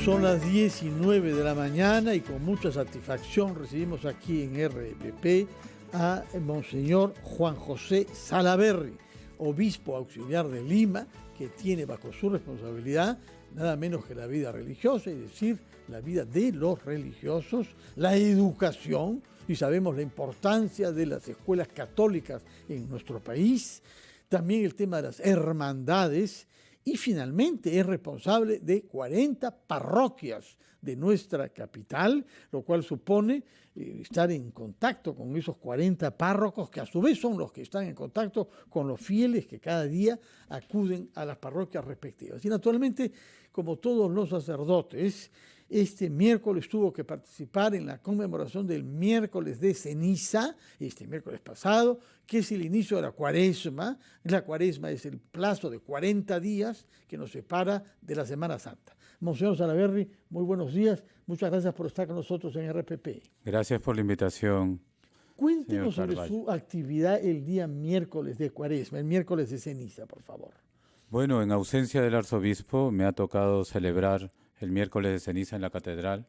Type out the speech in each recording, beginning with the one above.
Son las 10:09 de la mañana y con mucha satisfacción recibimos aquí en RPP a Monseñor Juan José Salaverry, obispo auxiliar de Lima, que tiene bajo su responsabilidad nada menos que la vida religiosa, es decir, la vida de los religiosos, la educación, y sabemos la importancia de las escuelas católicas en nuestro país, también el tema de las hermandades, y finalmente es responsable de 40 parroquias de nuestra capital, lo cual supone estar en contacto con esos 40 párrocos, que a su vez son los que están en contacto con los fieles que cada día acuden a las parroquias respectivas. Y naturalmente, como todos los sacerdotes, este miércoles tuvo que participar en la conmemoración del miércoles de ceniza, este miércoles pasado, que es el inicio de la cuaresma. La cuaresma es el plazo de 40 días que nos separa de la Semana Santa. Monseñor Salaverry, muy buenos días. Muchas gracias por estar con nosotros en RPP. Gracias por la invitación. Cuéntenos sobre su actividad el día miércoles de cuaresma, el miércoles de ceniza, por favor. Bueno, en ausencia del arzobispo me ha tocado celebrar el miércoles de ceniza en la catedral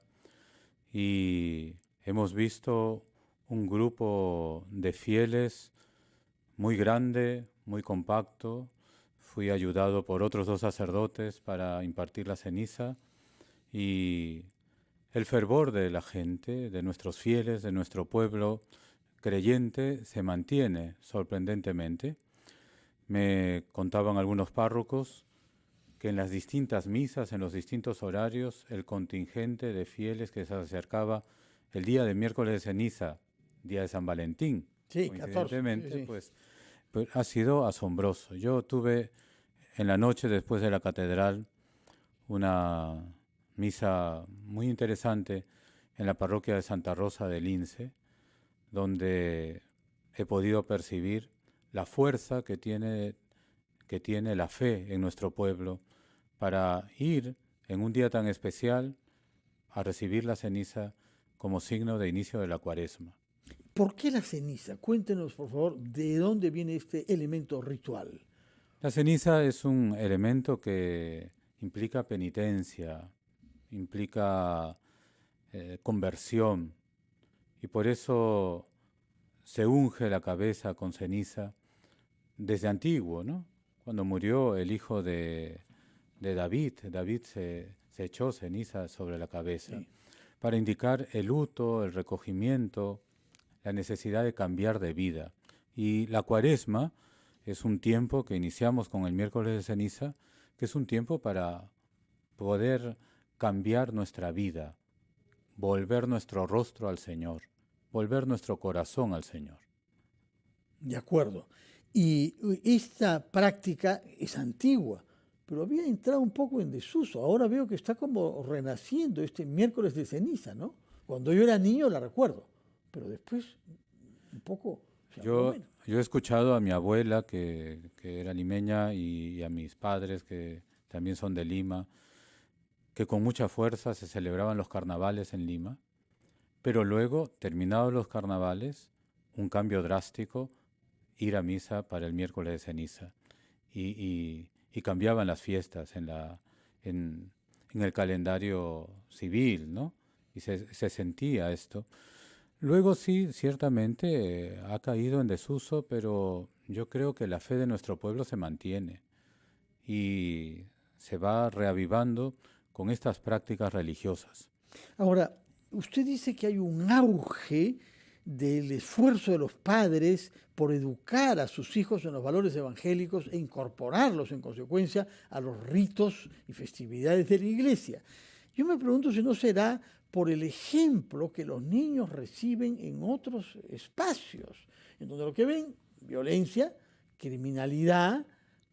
y hemos visto un grupo de fieles muy grande, muy compacto. Fui ayudado por otros 2 sacerdotes para impartir la ceniza y el fervor de la gente, de nuestros fieles, de nuestro pueblo creyente se mantiene sorprendentemente. Me contaban algunos párrocos que en las distintas misas, en los distintos horarios, el contingente de fieles que se acercaba el día de miércoles de ceniza, día de San Valentín, sí, coincidentemente, 14, sí. pues ha sido asombroso. Yo tuve en la noche después de la catedral una misa muy interesante en la parroquia de Santa Rosa de Lince, donde he podido percibir la fuerza que tiene la fe en nuestro pueblo para ir en un día tan especial a recibir la ceniza como signo de inicio de la cuaresma. ¿Por qué la ceniza? Cuéntenos, por favor, de dónde viene este elemento ritual. La ceniza es un elemento que implica penitencia, implica conversión, y por eso se unge la cabeza con ceniza desde antiguo, ¿no? Cuando murió el hijo de David se echó ceniza sobre la cabeza, sí, para indicar el luto, el recogimiento, la necesidad de cambiar de vida. Y la cuaresma es un tiempo que iniciamos con el miércoles de ceniza, que es un tiempo para poder cambiar nuestra vida, volver nuestro rostro al Señor, volver nuestro corazón al Señor. De acuerdo. Y esta práctica es antigua, pero había entrado un poco en desuso. Ahora veo que está como renaciendo este miércoles de ceniza, ¿no? Cuando yo era niño la recuerdo, pero después un poco... Yo he escuchado a mi abuela, que era limeña, y a mis padres, que también son de Lima, que con mucha fuerza se celebraban los carnavales en Lima, pero luego, terminados los carnavales, un cambio drástico, ir a misa para el miércoles de ceniza. Y cambiaban las fiestas en el calendario civil, ¿no? Y se sentía esto. Luego sí, ciertamente ha caído en desuso, pero yo creo que la fe de nuestro pueblo se mantiene y se va reavivando con estas prácticas religiosas. Ahora, usted dice que hay un auge del esfuerzo de los padres por educar a sus hijos en los valores evangélicos e incorporarlos en consecuencia a los ritos y festividades de la iglesia. Yo me pregunto si no será por el ejemplo que los niños reciben en otros espacios, en donde lo que ven, violencia, criminalidad,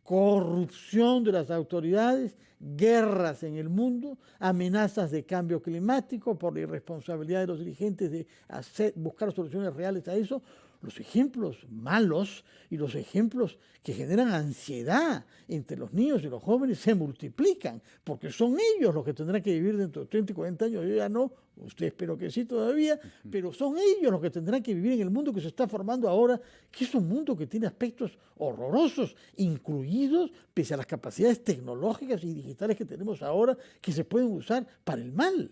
corrupción de las autoridades, guerras en el mundo, amenazas de cambio climático por la irresponsabilidad de los dirigentes de buscar soluciones reales a eso, los ejemplos malos y los ejemplos que generan ansiedad entre los niños y los jóvenes se multiplican, porque son ellos los que tendrán que vivir dentro de 30 y 40 años. Yo ya no, usted espero que sí todavía, pero son ellos los que tendrán que vivir en el mundo que se está formando ahora, que es un mundo que tiene aspectos horrorosos, incluidos, pese a las capacidades tecnológicas y digitales que tenemos ahora, que se pueden usar para el mal.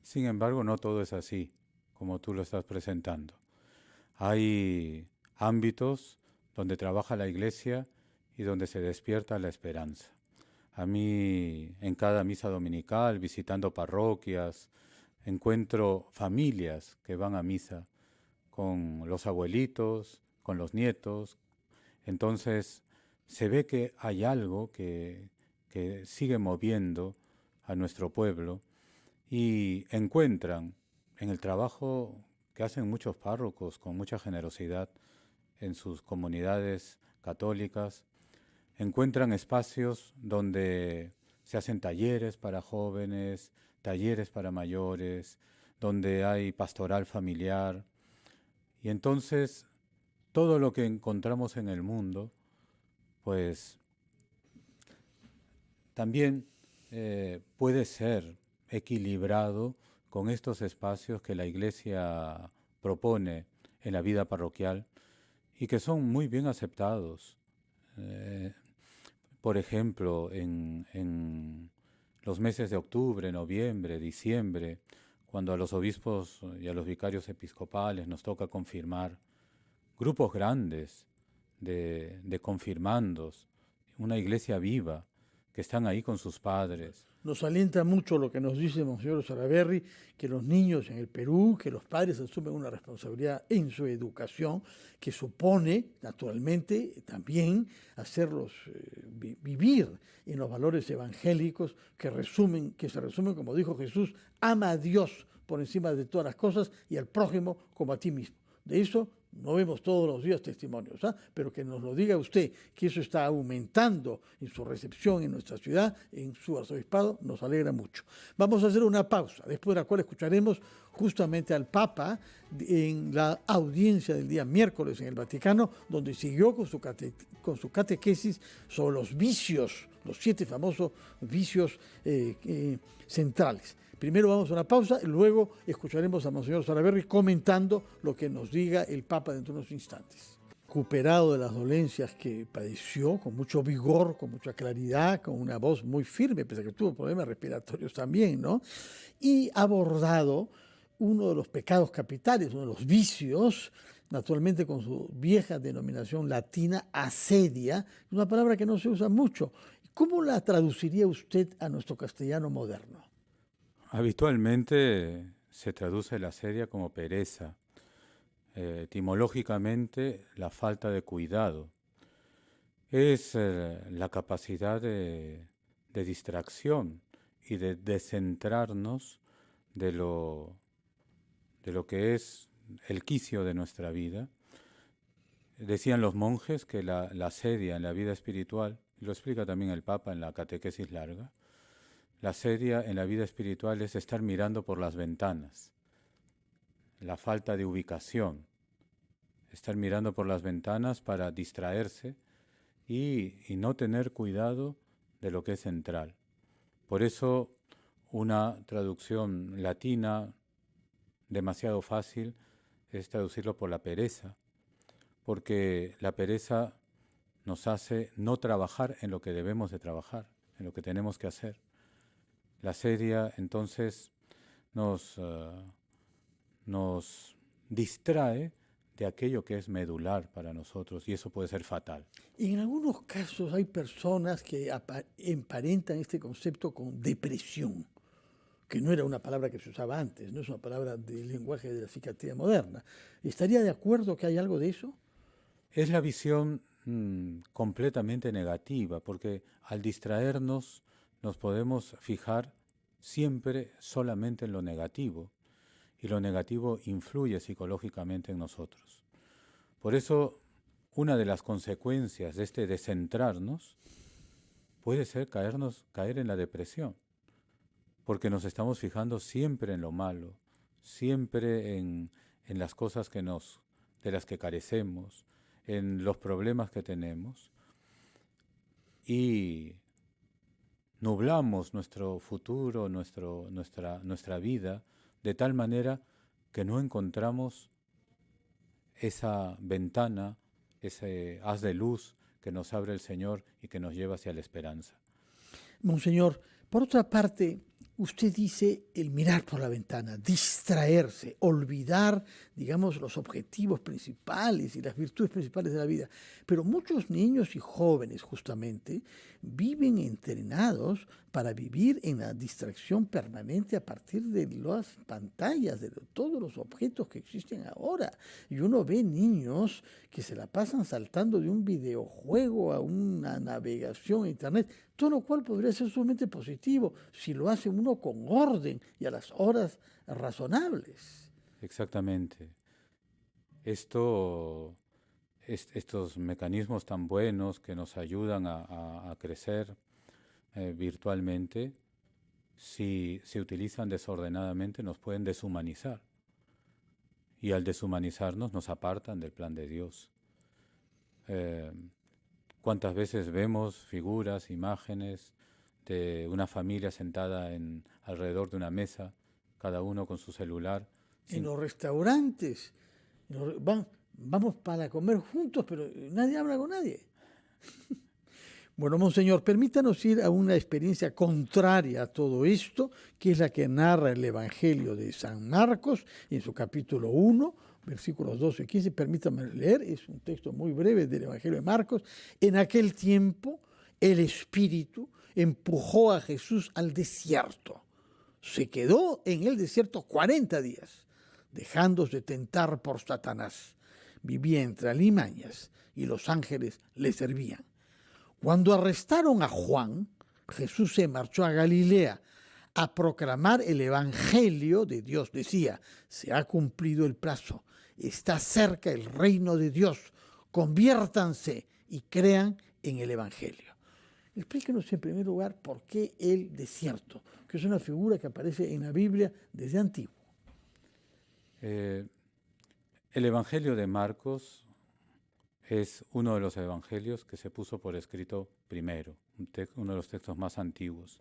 Sin embargo, no todo es así, como tú lo estás presentando. Hay ámbitos donde trabaja la Iglesia y donde se despierta la esperanza. A mí, en cada misa dominical, visitando parroquias, encuentro familias que van a misa con los abuelitos, con los nietos. Entonces, se ve que hay algo que sigue moviendo a nuestro pueblo y encuentran en el trabajo que hacen muchos párrocos con mucha generosidad en sus comunidades católicas, encuentran espacios donde se hacen talleres para jóvenes, talleres para mayores, donde hay pastoral familiar. Y entonces todo lo que encontramos en el mundo, pues también puede ser equilibrado con estos espacios que la Iglesia propone en la vida parroquial y que son muy bien aceptados. Por ejemplo, en los meses de octubre, noviembre, diciembre, cuando a los obispos y a los vicarios episcopales nos toca confirmar grupos grandes de confirmandos, una iglesia viva, que están ahí con sus padres. Nos alienta mucho lo que nos dice Monseñor Salaverry, que los niños en el Perú, que los padres asumen una responsabilidad en su educación, que supone, naturalmente, también hacerlos vivir en los valores evangélicos que se resumen, como dijo Jesús, ama a Dios por encima de todas las cosas y al prójimo como a ti mismo. De eso no vemos todos los días testimonios, pero que nos lo diga usted, que eso está aumentando en su recepción en nuestra ciudad, en su arzobispado, nos alegra mucho. Vamos a hacer una pausa, después de la cual escucharemos justamente al Papa en la audiencia del día miércoles en el Vaticano, donde siguió con su catequesis sobre los vicios, los 7 famosos vicios centrales. Primero vamos a una pausa y luego escucharemos a Monseñor Salaverry comentando lo que nos diga el Papa dentro de unos instantes. Recuperado de las dolencias que padeció, con mucho vigor, con mucha claridad, con una voz muy firme, pese a que tuvo problemas respiratorios también, ¿no? Y abordado uno de los pecados capitales, uno de los vicios, naturalmente con su vieja denominación latina, asedia, una palabra que no se usa mucho. ¿Cómo la traduciría usted a nuestro castellano moderno? Habitualmente se traduce la asedia como pereza, etimológicamente la falta de cuidado. Es la capacidad de distracción y de descentrarnos de lo que es el quicio de nuestra vida. Decían los monjes que la asedia en la vida espiritual, y lo explica también el Papa en la catequesis larga, la asedia en la vida espiritual es estar mirando por las ventanas, la falta de ubicación, estar mirando por las ventanas para distraerse y no tener cuidado de lo que es central. Por eso una traducción latina demasiado fácil es traducirlo por la pereza, porque la pereza nos hace no trabajar en lo que debemos de trabajar, en lo que tenemos que hacer. La asedia entonces nos distrae de aquello que es medular para nosotros y eso puede ser fatal. En algunos casos hay personas que emparentan este concepto con depresión, que no era una palabra que se usaba antes, no es una palabra del lenguaje de la psiquiatría moderna. ¿Estaría de acuerdo que hay algo de eso? Es la visión completamente negativa, porque al distraernos nos podemos fijar siempre solamente en lo negativo, y lo negativo influye psicológicamente en nosotros. Por eso, una de las consecuencias de este descentrarnos puede ser caer en la depresión, porque nos estamos fijando siempre en lo malo, siempre en las cosas que nos de las que carecemos, en los problemas que tenemos, y nublamos nuestro futuro, nuestra vida, de tal manera que no encontramos esa ventana, ese haz de luz que nos abre el Señor y que nos lleva hacia la esperanza. Monseñor, por otra parte, usted dice el mirar por la ventana, distraerse, olvidar, digamos, los objetivos principales y las virtudes principales de la vida. Pero muchos niños y jóvenes, justamente, viven entrenados para vivir en la distracción permanente a partir de las pantallas, de todos los objetos que existen ahora. Y uno ve niños que se la pasan saltando de un videojuego a una navegación a internet, todo lo cual podría ser sumamente positivo si lo hace uno con orden y a las horas razonables. Exactamente. Estos mecanismos tan buenos que nos ayudan a crecer virtualmente, si se utilizan desordenadamente, nos pueden deshumanizar. Y al deshumanizarnos nos apartan del plan de Dios. ¿Cuántas veces vemos figuras, imágenes de una familia sentada alrededor de una mesa, cada uno con su celular? En los restaurantes, vamos para comer juntos, pero nadie habla con nadie. Bueno, Monseñor, permítanos ir a una experiencia contraria a todo esto, que es la que narra el Evangelio de San Marcos en su capítulo 1, versículos 12 y 15. Permítame leer, es un texto muy breve del Evangelio de Marcos. En aquel tiempo, el Espíritu empujó a Jesús al desierto. Se quedó en el desierto 40 días, dejándose tentar por Satanás. Vivía entre alimañas y los ángeles le servían. Cuando arrestaron a Juan, Jesús se marchó a Galilea a proclamar el Evangelio de Dios. Decía, se ha cumplido el plazo, está cerca el reino de Dios, conviértanse y crean en el Evangelio. Explíquenos en primer lugar por qué el desierto, que es una figura que aparece en la Biblia desde antiguo. El Evangelio de Marcos es uno de los evangelios que se puso por escrito primero, uno de los textos más antiguos.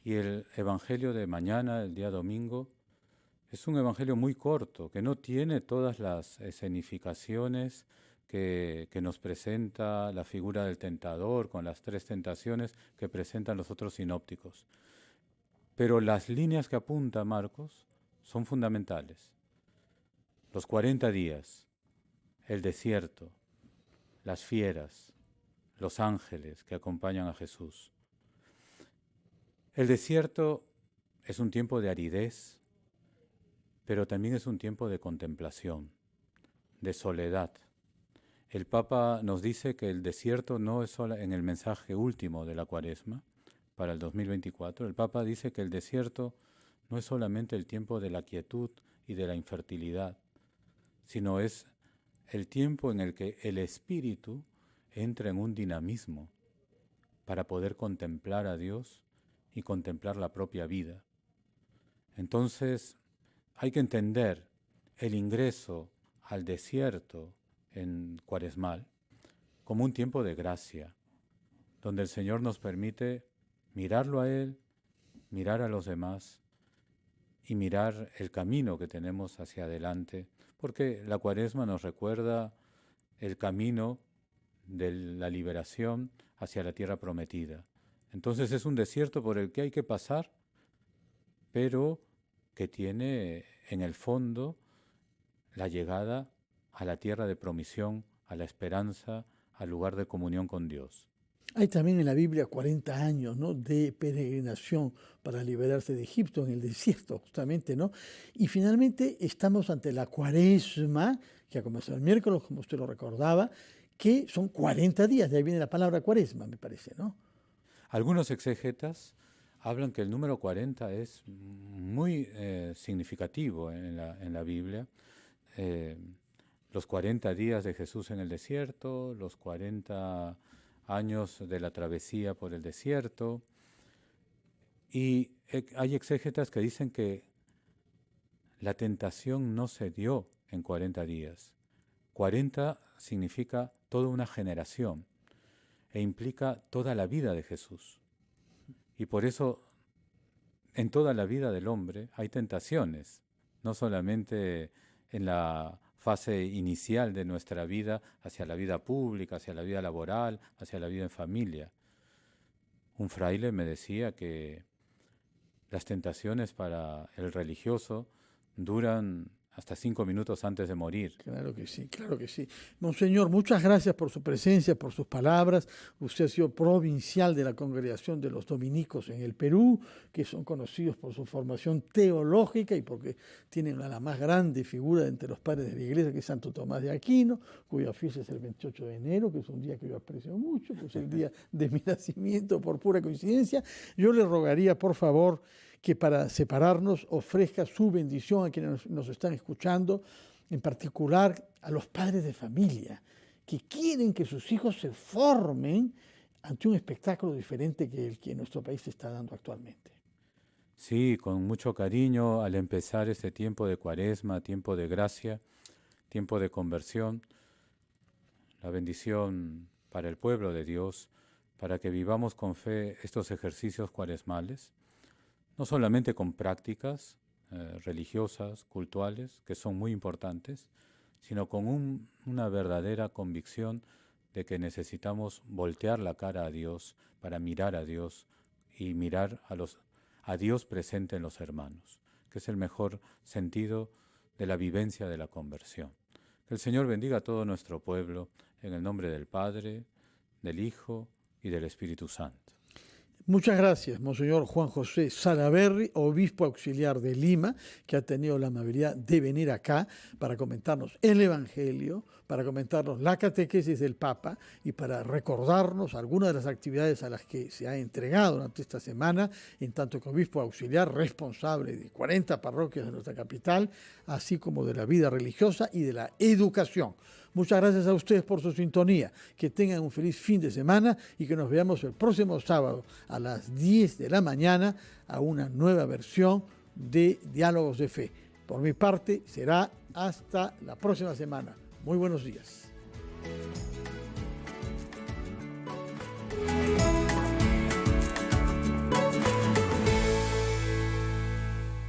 Y el evangelio de mañana, el día domingo, es un evangelio muy corto, que no tiene todas las escenificaciones que nos presenta la figura del tentador, con las 3 tentaciones que presentan los otros sinópticos. Pero las líneas que apunta Marcos son fundamentales. Los 40 días, el desierto, las fieras, los ángeles que acompañan a Jesús. El desierto es un tiempo de aridez, pero también es un tiempo de contemplación, de soledad. El Papa nos dice que el desierto no es solo en el mensaje último de la Cuaresma, para el 2024, el Papa dice que el desierto no es solamente el tiempo de la quietud y de la infertilidad, sino es el tiempo en el que el espíritu entra en un dinamismo para poder contemplar a Dios y contemplar la propia vida. Entonces, hay que entender el ingreso al desierto en Cuaresmal como un tiempo de gracia, donde el Señor nos permite mirarlo a Él, mirar a los demás y mirar el camino que tenemos hacia adelante, porque la Cuaresma nos recuerda el camino de la liberación hacia la tierra prometida. Entonces es un desierto por el que hay que pasar, pero que tiene en el fondo la llegada a la tierra de promisión, a la esperanza, al lugar de comunión con Dios. Hay también en la Biblia 40 años, ¿no?, de peregrinación para liberarse de Egipto en el desierto, justamente, ¿no? Y finalmente estamos ante la Cuaresma, que ha comenzado el miércoles, como usted lo recordaba, que son 40 días, de ahí viene la palabra Cuaresma, me parece, ¿no? Algunos exégetas hablan que el número 40 es muy significativo en la Biblia. Los 40 días de Jesús en el desierto, los 40 años de la travesía por el desierto. Y hay exégetas que dicen que la tentación no se dio en 40 días, 40 significa toda una generación e implica toda la vida de Jesús. Y por eso en toda la vida del hombre hay tentaciones, no solamente en la fase inicial de nuestra vida, hacia la vida pública, hacia la vida laboral, hacia la vida en familia. Un fraile me decía que las tentaciones para el religioso duran hasta 5 minutos antes de morir. Claro que sí, claro que sí. Monseñor, muchas gracias por su presencia, por sus palabras. Usted ha sido provincial de la Congregación de los Dominicos en el Perú, que son conocidos por su formación teológica y porque tienen a la más grande figura entre los padres de la Iglesia, que es Santo Tomás de Aquino, cuya fiesta es el 28 de enero, que es un día que yo aprecio mucho, que es el día de mi nacimiento por pura coincidencia. Yo le rogaría, por favor, que para separarnos ofrezca su bendición a quienes nos están escuchando, en particular a los padres de familia, que quieren que sus hijos se formen ante un espectáculo diferente que el que nuestro país está dando actualmente. Sí, con mucho cariño al empezar este tiempo de Cuaresma, tiempo de gracia, tiempo de conversión, la bendición para el pueblo de Dios, para que vivamos con fe estos ejercicios cuaresmales, no solamente con prácticas religiosas, cultuales, que son muy importantes, sino con una verdadera convicción de que necesitamos voltear la cara a Dios para mirar a Dios y mirar a Dios presente en los hermanos, que es el mejor sentido de la vivencia de la conversión. Que el Señor bendiga a todo nuestro pueblo, en el nombre del Padre, del Hijo y del Espíritu Santo. Muchas gracias, Monseñor Juan José Salaverry, obispo auxiliar de Lima, que ha tenido la amabilidad de venir acá para comentarnos el Evangelio, para comentarnos la catequesis del Papa y para recordarnos algunas de las actividades a las que se ha entregado durante esta semana, en tanto que obispo auxiliar responsable de 40 parroquias de nuestra capital, así como de la vida religiosa y de la educación. Muchas gracias a ustedes por su sintonía. Que tengan un feliz fin de semana y que nos veamos el próximo sábado a las 10 de la mañana a una nueva versión de Diálogos de Fe. Por mi parte, será hasta la próxima semana. Muy buenos días.